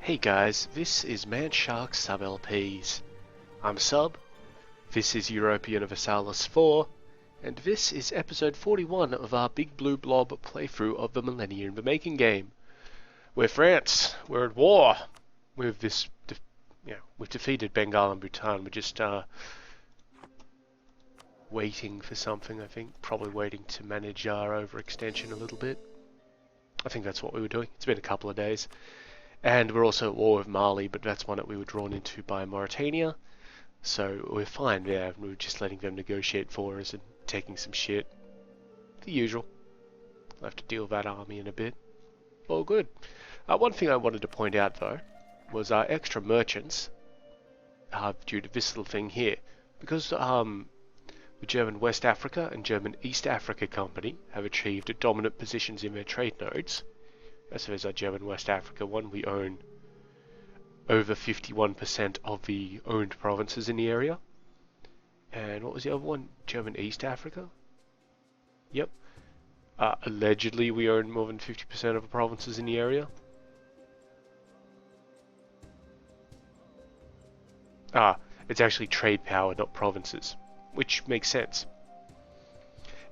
Hey guys, this is Man Shark Sub LPs. I'm Sub, this is Europa Universalis IV, and this is episode 41 of our Big Blue Blob playthrough of the Millennia in the Making game. We're France, we're at war with this, we've defeated Bengal and Bhutan, we're just waiting for something, I think, probably waiting to manage our overextension a little bit. I think that's what we were doing. It's been a couple of days. And we're also at war with Mali, but that's one that we were drawn into by Mauritania. So we're fine there. We were just letting them negotiate for us and taking some shit. The usual. I'll have to deal with that army in a bit. All good. One thing I wanted to point out, though, was our extra merchants, due to this little thing here. Because the German West Africa and German East Africa Company have achieved dominant positions in their trade nodes. So there's our German West Africa one. We own over 51% of the owned provinces in the area. And what was the other one? German East Africa? Yep. Allegedly we own more than 50% of the provinces in the area. It's actually trade power, not provinces. Which makes sense.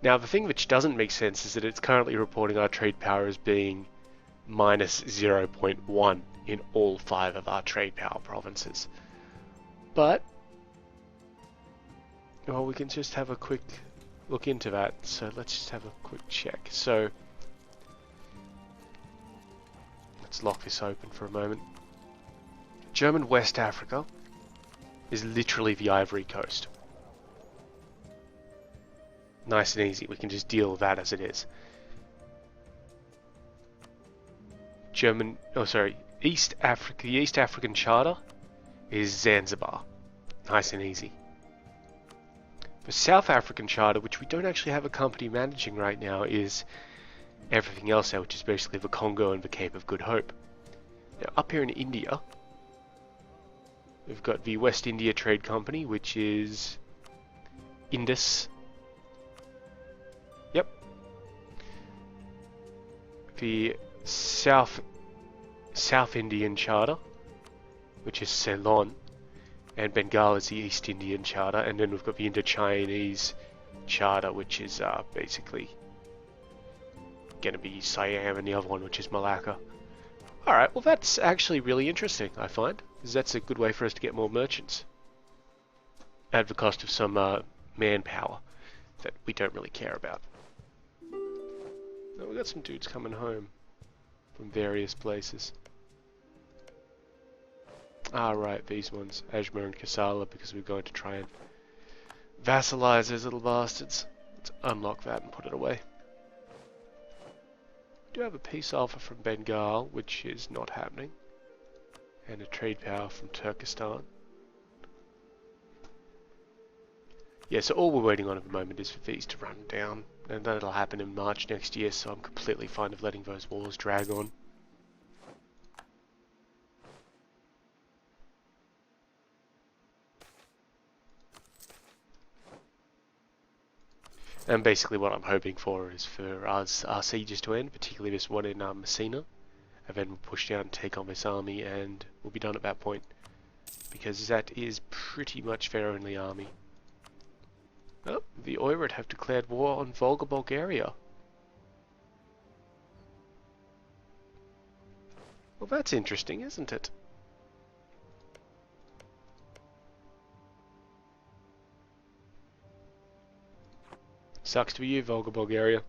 Now the thing which doesn't make sense is that it's currently reporting our trade power as being minus 0.1 in all 5 of our trade power provinces. But, well, we can just have a quick look into that. So let's just have a quick check. So, let's lock this open for a moment. German West Africa is literally the Ivory Coast. Nice and easy, we can just deal with that as it is. East Africa, the East African Charter is Zanzibar. Nice and easy. The South African Charter, which we don't actually have a company managing right now, is everything else there, which is basically the Congo and the Cape of Good Hope. Now, up here in India, we've got the West India Trade Company, which is Indus. Yep. The South Indian Charter, which is Ceylon, and Bengal is the East Indian Charter, and then we've got the Indo-Chinese Charter, which is basically going to be Siam, and the other one, which is Malacca. Alright, well that's actually really interesting, I find, because that's a good way for us to get more merchants. At the cost of some manpower that we don't really care about. Now, we've got some dudes coming home from various places. Right, these ones, Ajmer and Kassala, because we're going to try and vassalize those little bastards. Let's unlock that and put it away. We do have a peace offer from Bengal, which is not happening, and a trade power from Turkestan. Yeah, so all we're waiting on at the moment is for these to run down, and that'll happen in March next year, so I'm completely fine with letting those wars drag on. And basically what I'm hoping for is for our sieges to end, particularly this one in Messina, and then we'll push down and take on this army, and we'll be done at that point, because that is pretty much their only army. Oh, the Oirat have declared war on Volga, Bulgaria. Well, that's interesting, isn't it? Sucks to be you, Volga, Bulgaria.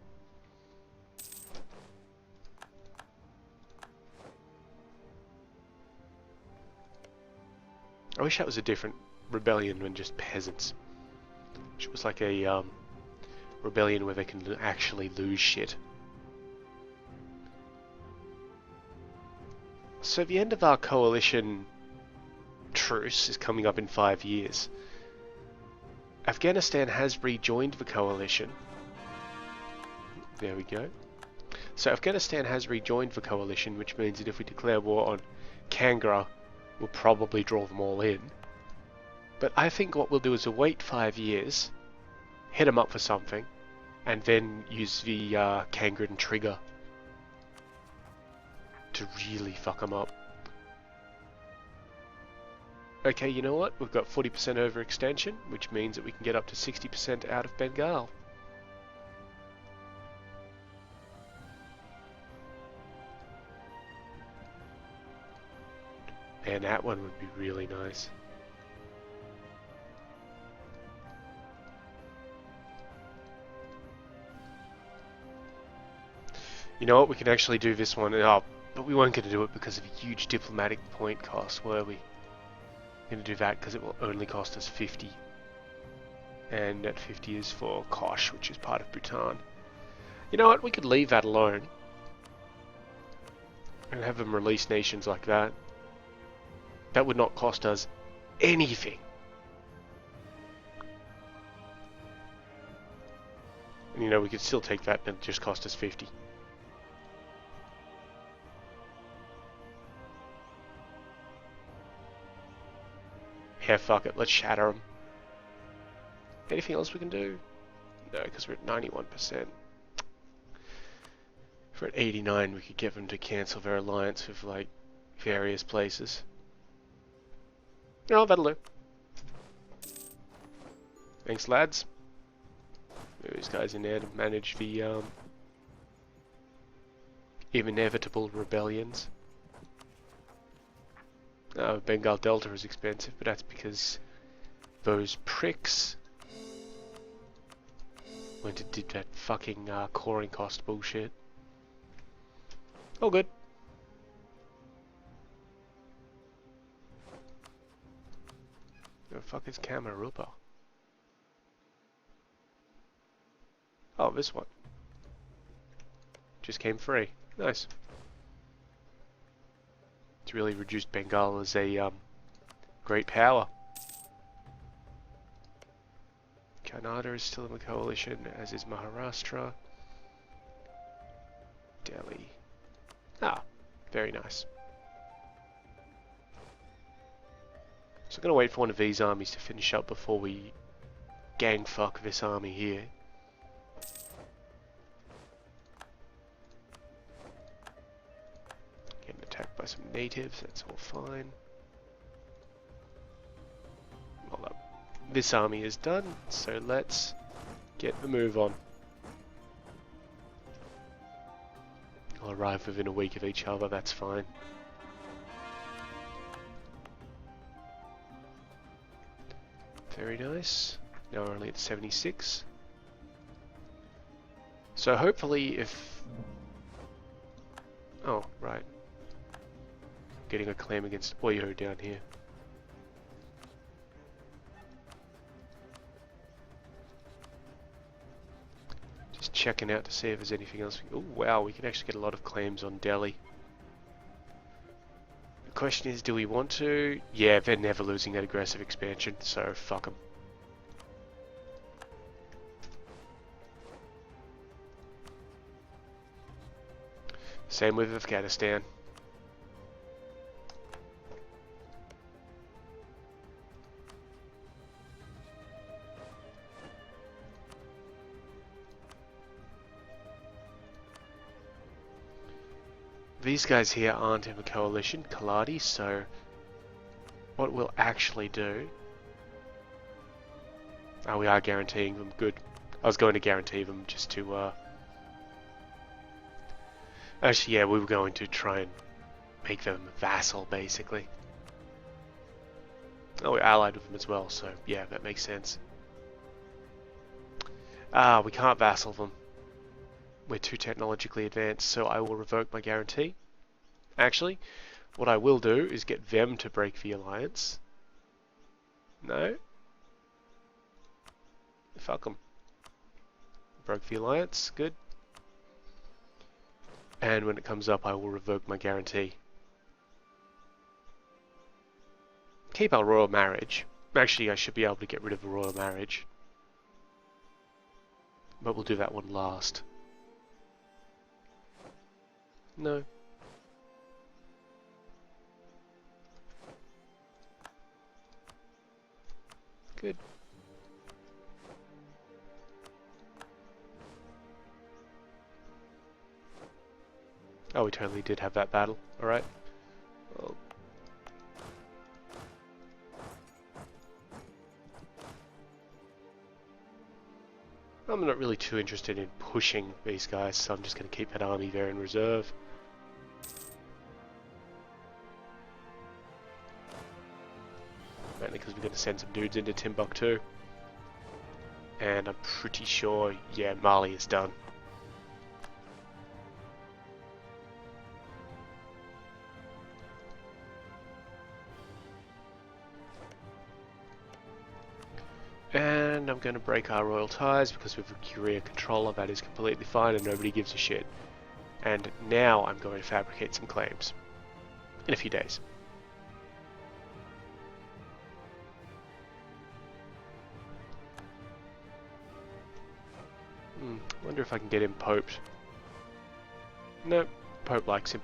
I wish that was a different rebellion than just peasants. It was like a rebellion where they can actually lose shit. So the end of our coalition truce is coming up in 5 years. Afghanistan has rejoined the coalition. There we go. So Afghanistan has rejoined the coalition, which means that if we declare war on Kangra, we'll probably draw them all in. But I think what we'll do is we'll wait 5 years, hit them up for something, and then use the Kangren trigger to really fuck them up. Okay, you know what? We've got 40% overextension, which means that we can get up to 60% out of Bengal. And that one would be really nice. You know what? We can actually do this one. Oh, but we weren't going to do it because of a huge diplomatic point cost, were we? Going to do that because it will only cost us 50. And that 50 is for Kosh, which is part of Bhutan. You know what? We could leave that alone. And have them release nations like that. That would not cost us anything. And you know, we could still take that and it just cost us 50. Yeah, fuck it. Let's shatter them. Anything else we can do? No, because we're at 91%. If we're at 89, we could get them to cancel their alliance with, like, various places. Oh, that'll do. Thanks, lads. Those guys in there to manage the, inevitable rebellions. Bengal Delta is expensive, but that's because those pricks went and did that fucking coring cost bullshit. All good. Where the fuck is Kamarupa? Oh, this one. Just came free. Nice. It's really reduced Bengal as a great power. Kannada is still in the coalition, as is Maharashtra. Delhi. Ah, very nice. So I'm going to wait for one of these armies to finish up before we gang fuck this army here. Getting attacked by some natives, that's all fine. Well, this army is done, so let's get the move on. I'll arrive within a week of each other, that's fine. Very nice. Now we're only at 76. So hopefully if... Oh, right. Getting a claim against Oyo down here. Just checking out to see if there's anything else. Oh wow, we can actually get a lot of claims on Delhi. The question is, do we want to? Yeah, they're never losing that aggressive expansion, so fuck them. Same with Afghanistan. These guys here aren't in the coalition, Kaladi, so what we'll actually do... Oh, we are guaranteeing them, good. I was going to guarantee them just to, Actually, yeah, we were going to try and make them vassal, basically. Oh, we're allied with them as well, so yeah, that makes sense. Ah, we can't vassal them. We're too technologically advanced, so I will revoke my guarantee. Actually, what I will do is get them to break the alliance. No? Fuck them. Broke the alliance, good. And when it comes up, I will revoke my guarantee. Keep our royal marriage. Actually, I should be able to get rid of the royal marriage. But we'll do that one last. No. Good. Oh, we totally did have that battle. Alright. Well, I'm not really too interested in pushing these guys, so I'm just going to keep that army there in reserve. Mainly because we're going to send some dudes into Timbuktu. And I'm pretty sure, yeah, Mali is done. And I'm going to break our royal ties because with a Curia controller that is completely fine and nobody gives a shit. And now I'm going to fabricate some claims. In a few days. Wonder if I can get him poped. Nope, Pope likes him.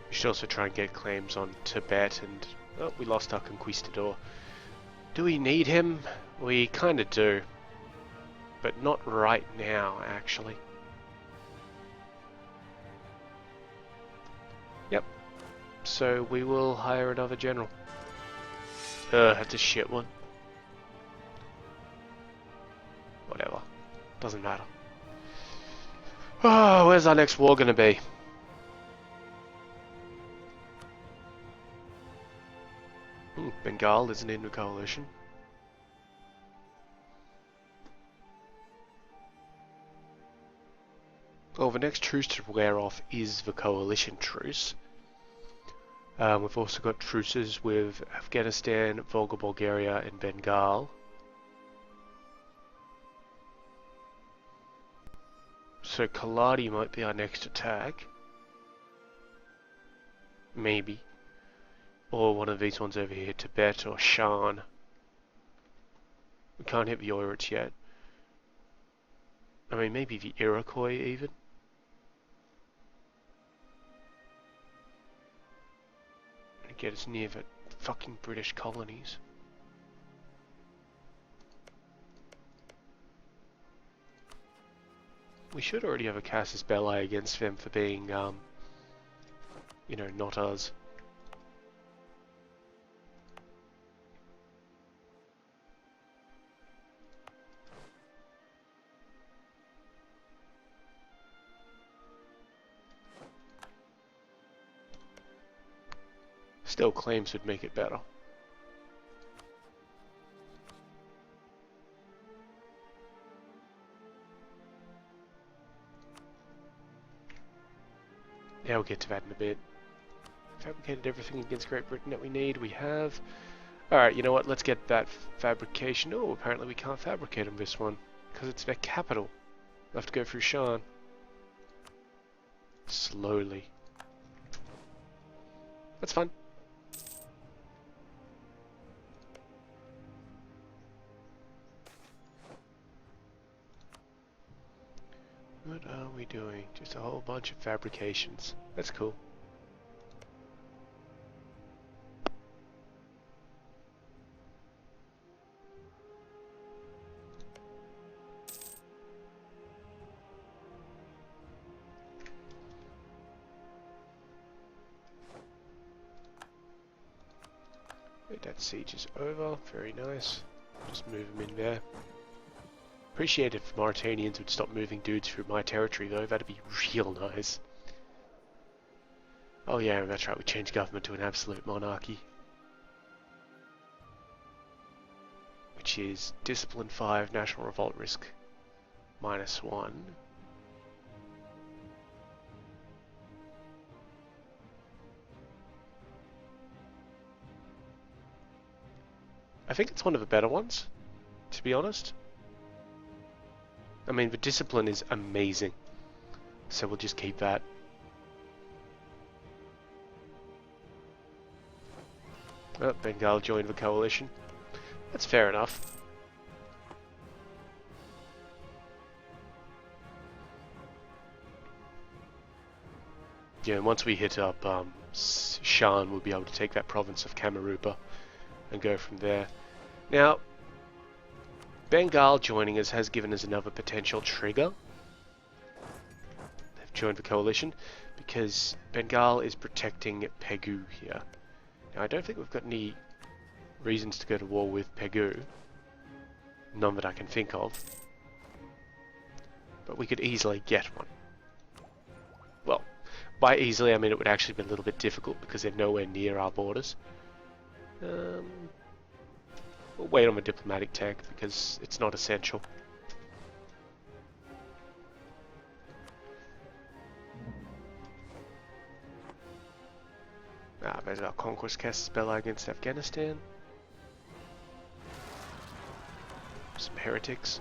We should also try and get claims on Tibet and... Oh, we lost our conquistador. Do we need him? We kinda do. But not right now, actually. Yep. So we will hire another general. That's a shit one. Whatever. Doesn't matter. Oh, where's our next war gonna be? Bengal isn't in the coalition. Well, the next truce to wear off is the coalition truce. We've also got truces with Afghanistan, Volga, Bulgaria, and Bengal. So Kaladi might be our next attack. Maybe. Or one of these ones over here, Tibet or Shan. We can't hit the Oirats yet. I mean, maybe the Iroquois even. Get us near the fucking British colonies. We should already have a casus belli against them for being, you know, not us. Still, claims would make it better. Yeah, we'll get to that in a bit. Fabricated everything against Great Britain that we need. We have. Alright, you know what? Let's get that fabrication. Oh, apparently we can't fabricate on this one. Because it's their capital. We'll have to go through Shan. Slowly. That's fine. What are we doing? Just a whole bunch of fabrications. That's cool. That siege is over. Very nice. Just move them in there. Appreciate if Mauritanians would stop moving dudes through my territory though, that'd be real nice. Oh yeah, that's right, we changed government to an absolute monarchy. Which is Discipline 5, National Revolt Risk -1. I think it's one of the better ones, to be honest. I mean, the discipline is amazing, so we'll just keep that. Oh, Bengal joined the coalition. That's fair enough. Yeah, and once we hit up Shan, we'll be able to take that province of Kamarupa and go from there. Now, Bengal joining us has given us another potential trigger. They've joined the coalition. because Bengal is protecting Pegu here. Now, I don't think we've got any reasons to go to war with Pegu. None that I can think of. But we could easily get one. Well, by easily I mean it would actually be a little bit difficult because they're nowhere near our borders. We'll wait on the diplomatic tank because it's not essential. There's our conquest cast spell against Afghanistan. Some heretics.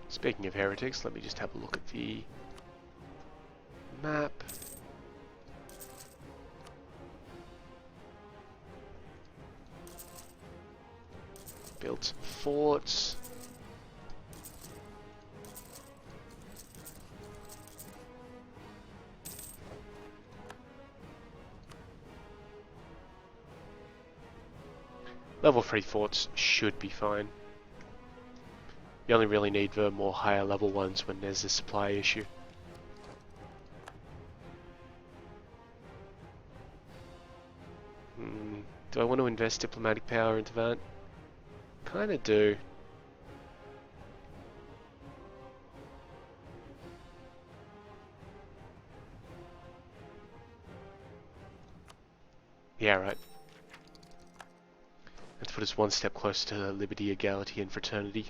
Speaking of heretics, let me just have a look at the map. Built some forts. Level 3 forts should be fine. You only really need the more higher level ones when there's a supply issue. Do I want to invest diplomatic power into that? Kinda do. Yeah, right. Let's put us one step closer to liberty, equality, and fraternity.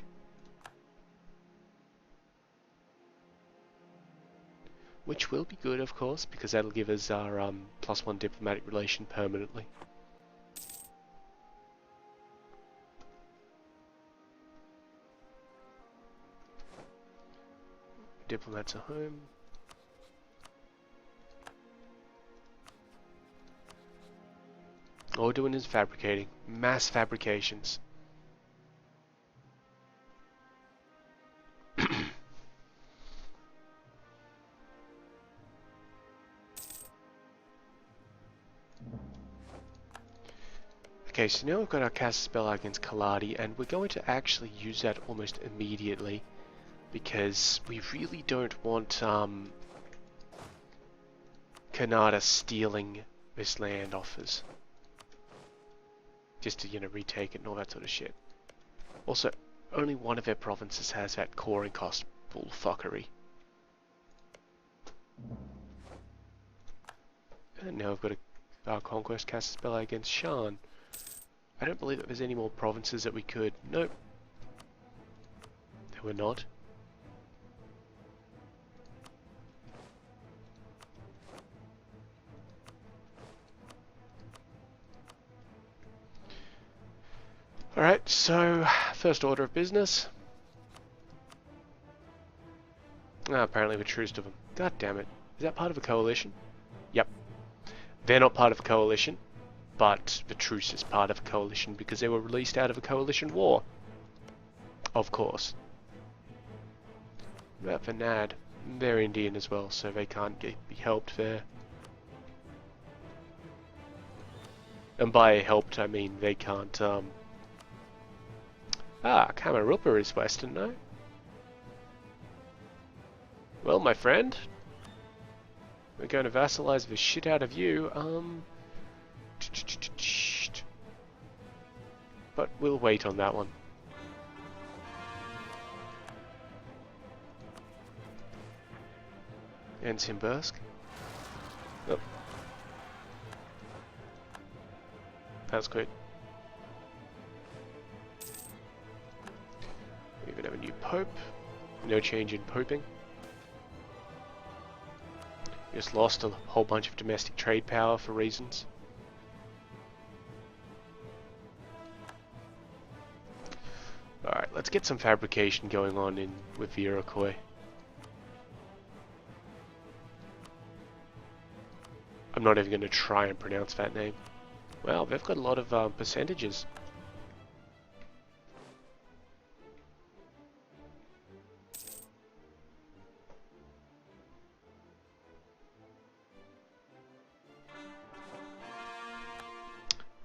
Which will be good, of course, because that'll give us our +1 diplomatic relation permanently. Diplomats are home. All we're doing is fabricating. Mass fabrications. Okay, so now we've got our cast spell against Kaladi, and we're going to actually use that almost immediately, because we really don't want Kannada stealing this land off us. Just to, you know, retake it and all that sort of shit. Also, only one of their provinces has that coring cost bullfuckery. And now we've got our conquest cast spell against Shan. I don't believe that there's any more provinces that we could. Nope. There were not. Alright, so first order of business. Apparently we truced to them. God damn it. Is that part of a coalition? Yep. They're not part of a coalition, but the truce is part of a coalition because they were released out of a coalition war. Of course. But for Nad, they're Indian as well, so they can't be helped there. And by helped, I mean they can't, Kamarupa is Western, no? Well, my friend, we're going to vassalize the shit out of you, but we'll wait on that one. And Simbursk. Oh. That's good. We even have a new pope. No change in poping. We just lost a whole bunch of domestic trade power for reasons. Alright, let's get some fabrication going on with the Iroquois. I'm not even going to try and pronounce that name. Well, they've got a lot of percentages.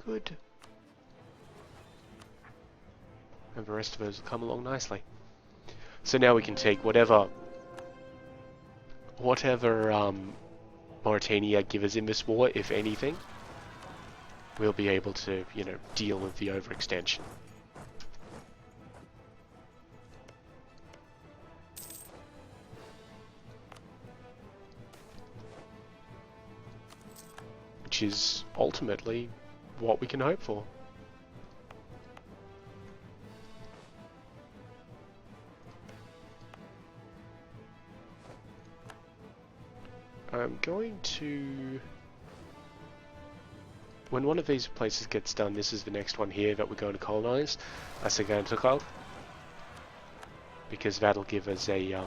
Good. And the rest of those will come along nicely. So now we can take whatever whatever Mauritania give us in this war, if anything, we'll be able to, you know, deal with the overextension. Which is ultimately what we can hope for. I'm going to... When one of these places gets done, this is the next one here that we're going to colonize, ancestral, because that'll give us a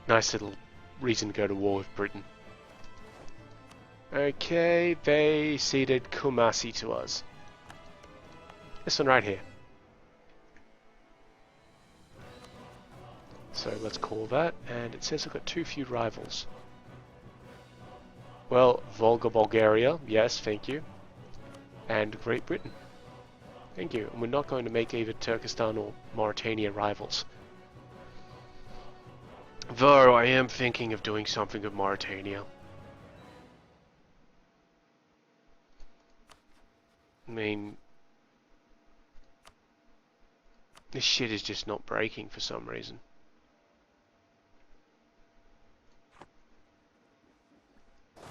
nice little reason to go to war with Britain. Okay, they ceded Kumasi to us. This one right here. So let's call that, and it says I've got too few rivals. Well, Volga, Bulgaria, yes, thank you. And Great Britain. Thank you. And we're not going to make either Turkestan or Mauritania rivals. Though I am thinking of doing something with Mauritania. I mean, this shit is just not breaking for some reason.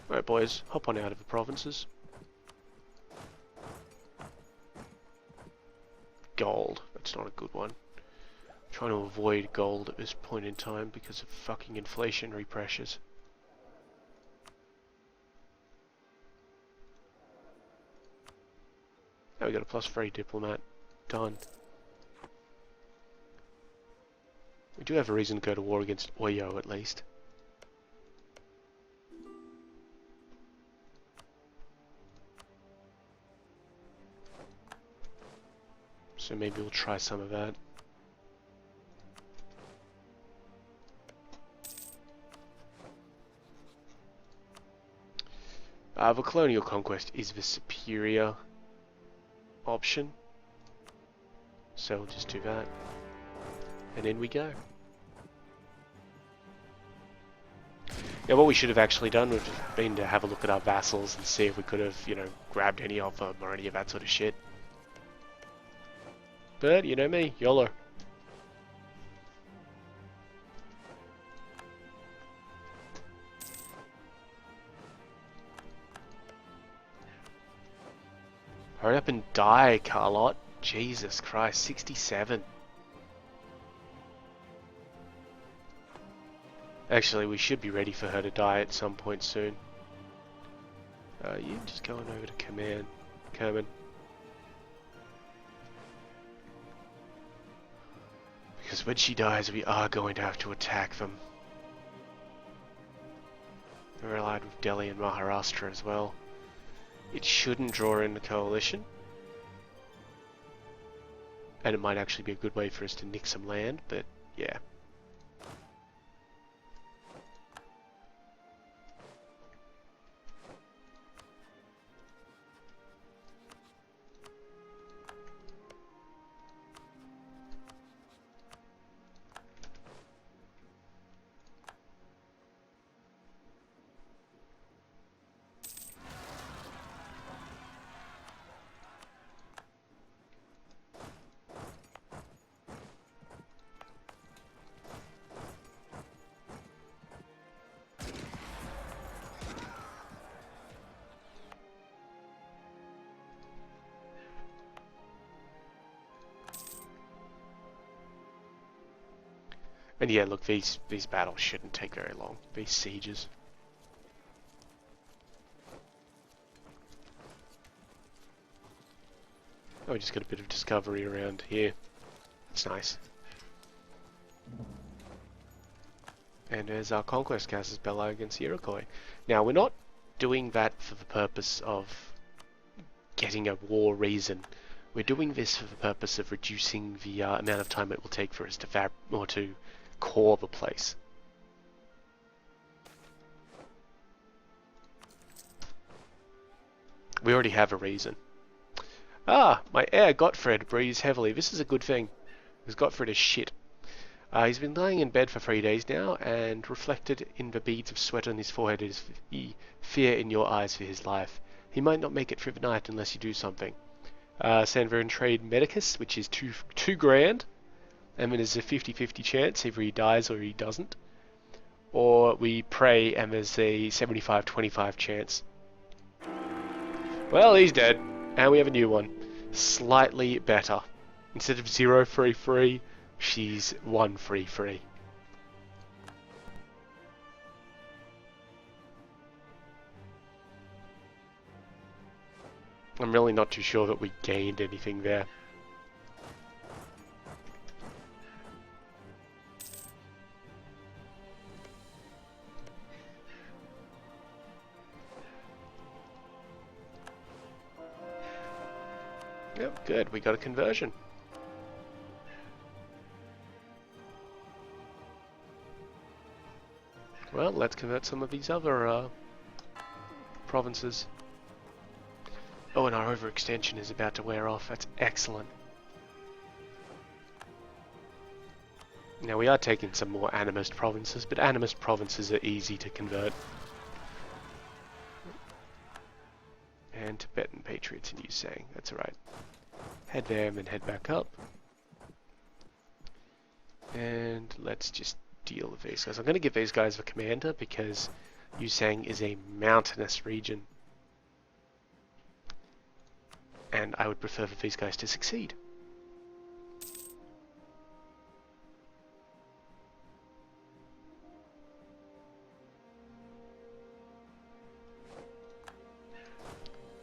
Alright boys, hop on out of the provinces. Gold, that's not a good one. I'm trying to avoid gold at this point in time because of fucking inflationary pressures. Now we got a +3 diplomat. Done. We do have a reason to go to war against Oyo at least. So maybe we'll try some of that. The colonial conquest is the superior option. So we'll just do that. And in we go. Now what we should have actually done would have been to have a look at our vassals and see if we could have, you know, grabbed any of them or any of that sort of shit. But, you know me, YOLO. Hurry up and die, Carlot. Jesus Christ, 67. Actually, we should be ready for her to die at some point soon. You just going over to command. Kerman. Because when she dies, we are going to have to attack them. We're allied with Delhi and Maharashtra as well. It shouldn't draw in the coalition. And it might actually be a good way for us to nick some land, but yeah. And yeah, look, these battles shouldn't take very long. These sieges. Oh, we just got a bit of discovery around here. That's nice. And there's our conquest casus belli against the Iroquois. Now, we're not doing that for the purpose of getting a war reason. We're doing this for the purpose of reducing the amount of time it will take for us to core the place. We already have a reason. Ah, my heir Gottfried breathes heavily. This is a good thing, because Gottfried is shit. He's been lying in bed for 3 days now, and reflected in the beads of sweat on his forehead is fear in your eyes for his life. He might not make it through the night unless you do something. Sanverin trade Medicus, which is two grand, and then there's a 50-50 chance either he dies or he doesn't. Or we pray and there's a 75-25 chance. Well, he's dead, and we have a new one. Slightly better. Instead of 0-3-3, she's 1-3-3. I'm really not too sure that we gained anything there. Yep, good, we got a conversion. Well, let's convert some of these other provinces. Oh, and our overextension is about to wear off. That's excellent. Now, we are taking some more animist provinces, but animist provinces are easy to convert. And Tibetan Patriots in Yusang. That's alright. Head there and then head back up. And let's just deal with these guys. I'm going to give these guys a commander because Yusang is a mountainous region. And I would prefer for these guys to succeed.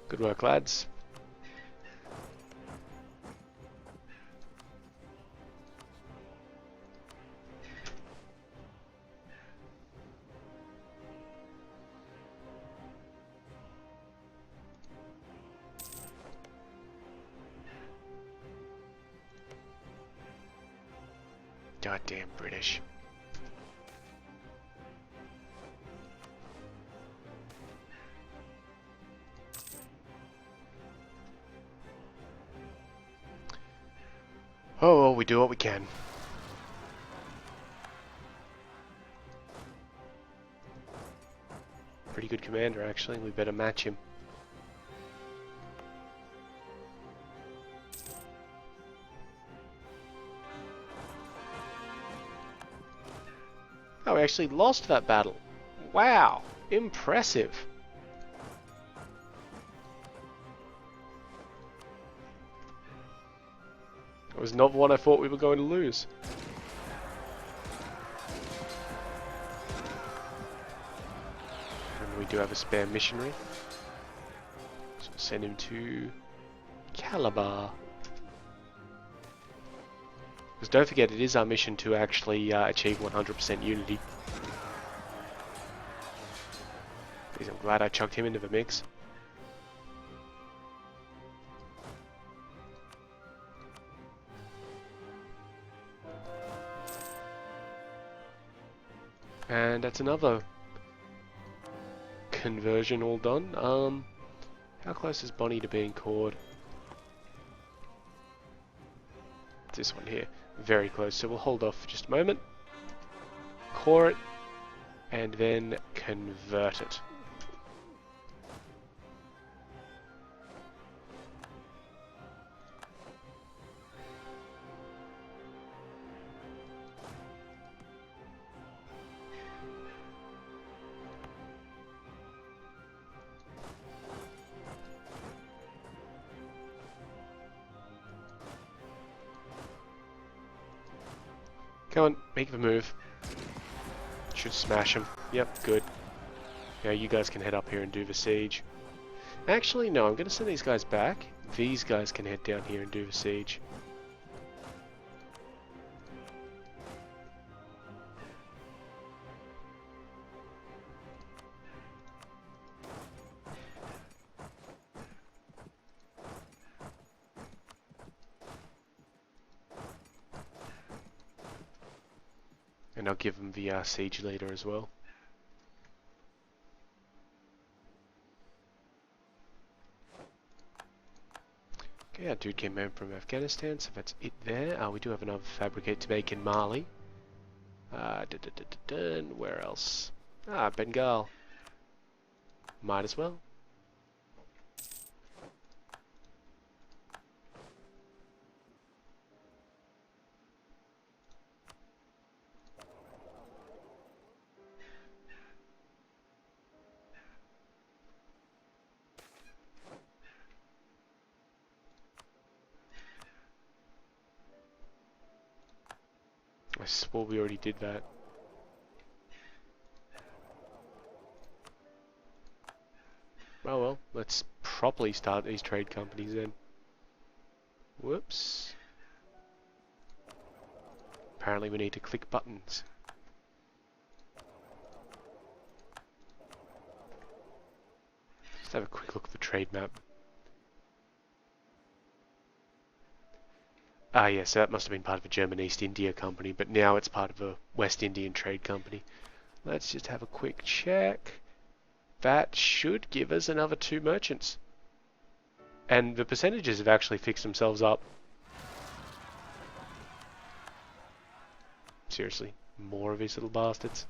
Good work, lads. Goddamn British. Oh, well, we do what we can. Pretty good commander, actually. We better match him. Oh, we actually lost that battle. Wow, impressive. It was not one I thought we were going to lose. And we do have a spare missionary. So we'll send him to Calabar. Because don't forget, it is our mission to actually achieve 100% unity. Jeez, I'm glad I chucked him into the mix. And that's another conversion all done. How close is Bonnie to being cored? This one here. Very close, so we'll hold off for just a moment. Core it, and then convert it. Come on, make the move. Should smash him. Yep, good. Yeah, you guys can head up here and do the siege. Actually, no, I'm going to send these guys back. These guys can head down here and do the siege. And I'll give them the siege leader as well. Okay, our dude came home from Afghanistan, so that's it there. We do have another fabricate to make in Mali. Where else? Ah, Bengal. Might as well. I swore we already did that. Oh well, let's properly start these trade companies then. Whoops. Apparently we need to click buttons. Just have a quick look at the trade map. Ah yes, so that must have been part of a German East India Company, but now it's part of a West Indian Trade Company. Let's just have a quick check. That should give us another 2 merchants. And the percentages have actually fixed themselves up. Seriously, more of these little bastards.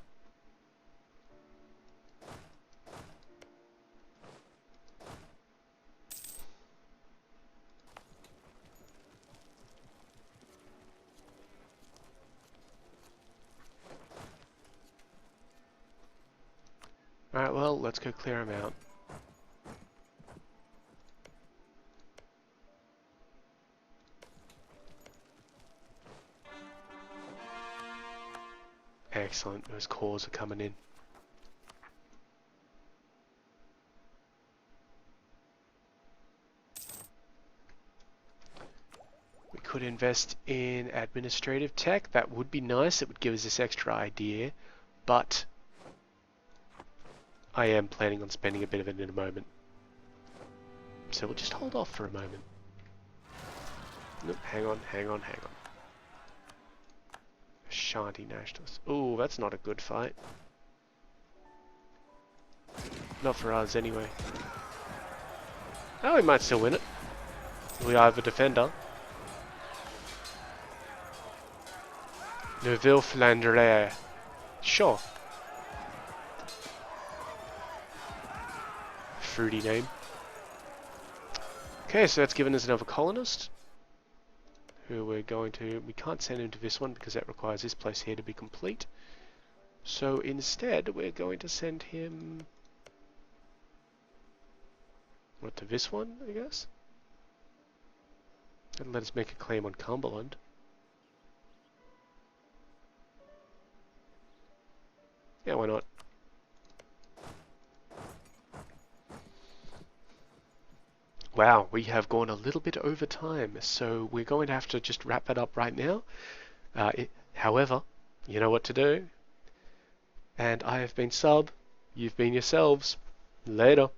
Alright, well, let's go clear them out. Excellent, those cores are coming in. We could invest in administrative tech, that would be nice, it would give us this extra idea, but I am planning on spending a bit of it in a moment. So we'll just hold off for a moment. Nope, hang on. Ashanti nationalists. Ooh, that's not a good fight. Not for us, anyway. Oh, we might still win it. We have a defender. Neuville Flandre. Sure. Fruity name. Okay, so that's given us another colonist. Who we're going to... We can't send him to this one because that requires this place here to be complete. So instead, we're going to send him... What, to this one, I guess? And let us make a claim on Cumberland. Yeah, why not? Wow, we have gone a little bit over time, so we're going to have to just wrap that up right now. However, you know what to do. And I have been Sub, you've been yourselves. Later.